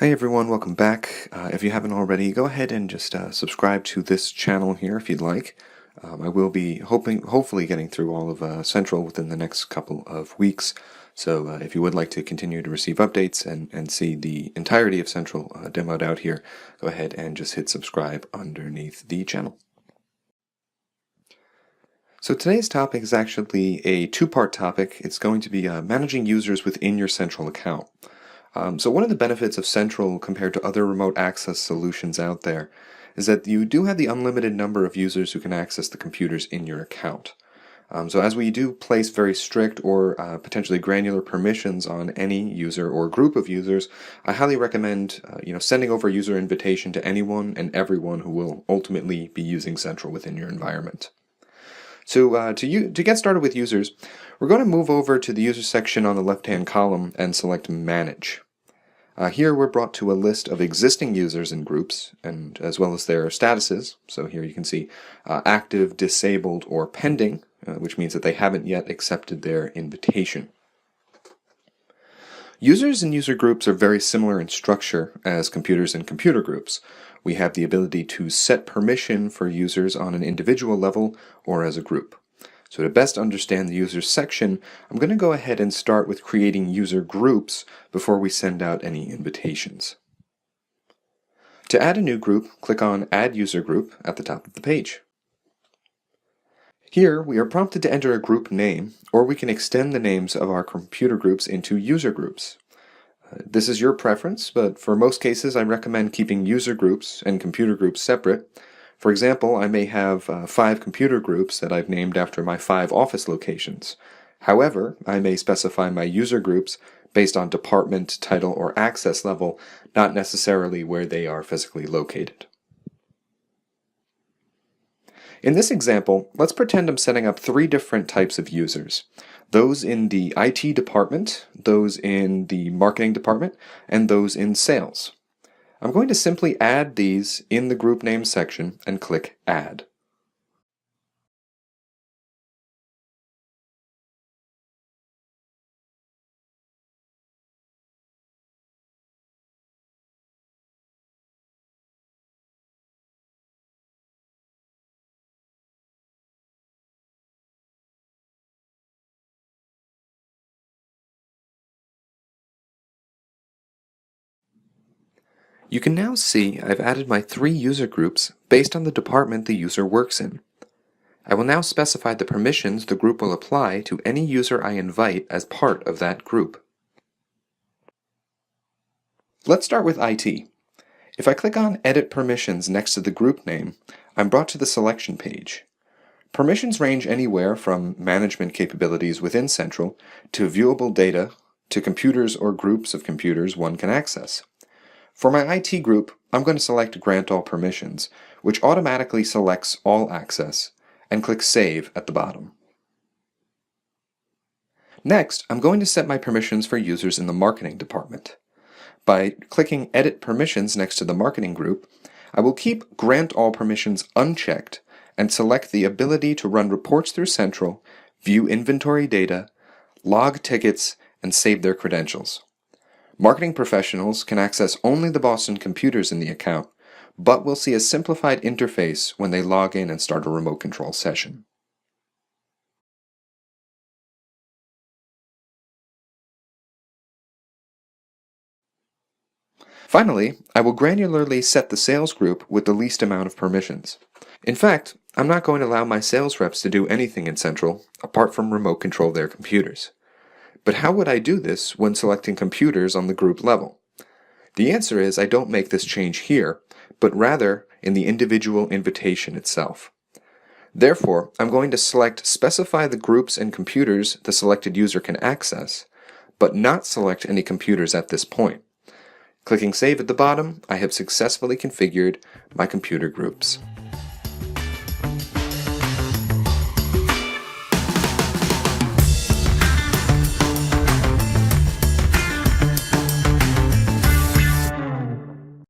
Hey everyone, welcome back. If you haven't already, go ahead and just subscribe to this channel here if you'd like. I will be hopefully getting through all of Central within the next couple of weeks. So if you would like to continue to receive updates and see the entirety of Central demoed out here, go ahead and just hit subscribe underneath the channel. So today's topic is actually a two-part topic. It's going to be managing users within your Central account. So one of the benefits of Central compared to other remote access solutions out there is that you do have the unlimited number of users who can access the computers in your account. So as we do place very strict or potentially granular permissions on any user or group of users, I highly recommend sending over a user invitation to anyone and everyone who will ultimately be using Central within your environment. So to get started with users, we're going to move over to the user section on the left-hand column and select Manage. Here we're brought to a list of existing users and groups, and as well as their statuses. So here you can see active, disabled, or pending, which means that they haven't yet accepted their invitation. Users and user groups are very similar in structure as computers and computer groups. We have the ability to set permission for users on an individual level or as a group. So to best understand the users section, I'm going to go ahead and start with creating user groups before we send out any invitations. To add a new group, click on Add User Group at the top of the page. Here, we are prompted to enter a group name, or we can extend the names of our computer groups into user groups. This is your preference, but for most cases I recommend keeping user groups and computer groups separate. For example, I may have 5 computer groups that I've named after my 5 office locations. However, I may specify my user groups based on department, title, or access level, not necessarily where they are physically located. In this example, let's pretend I'm setting up 3 different types of users. Those in the IT department, those in the marketing department, and those in sales. I'm going to simply add these in the group name section and click Add. You can now see I've added my 3 user groups based on the department the user works in. I will now specify the permissions the group will apply to any user I invite as part of that group. Let's start with IT. If I click on Edit Permissions next to the group name, I'm brought to the selection page. Permissions range anywhere from management capabilities within Central to viewable data to computers or groups of computers one can access. For my IT group, I'm going to select Grant All Permissions, which automatically selects all access, and click Save at the bottom. Next, I'm going to set my permissions for users in the marketing department. By clicking Edit Permissions next to the marketing group, I will keep Grant All Permissions unchecked and select the ability to run reports through Central, view inventory data, log tickets, and save their credentials. Marketing professionals can access only the Boston computers in the account, but will see a simplified interface when they log in and start a remote control session. Finally, I will granularly set the sales group with the least amount of permissions. In fact, I'm not going to allow my sales reps to do anything in Central apart from remote control their computers. But how would I do this when selecting computers on the group level? The answer is I don't make this change here, but rather in the individual invitation itself. Therefore, I'm going to specify the groups and computers the selected user can access, but not select any computers at this point. Clicking Save at the bottom, I have successfully configured my computer groups.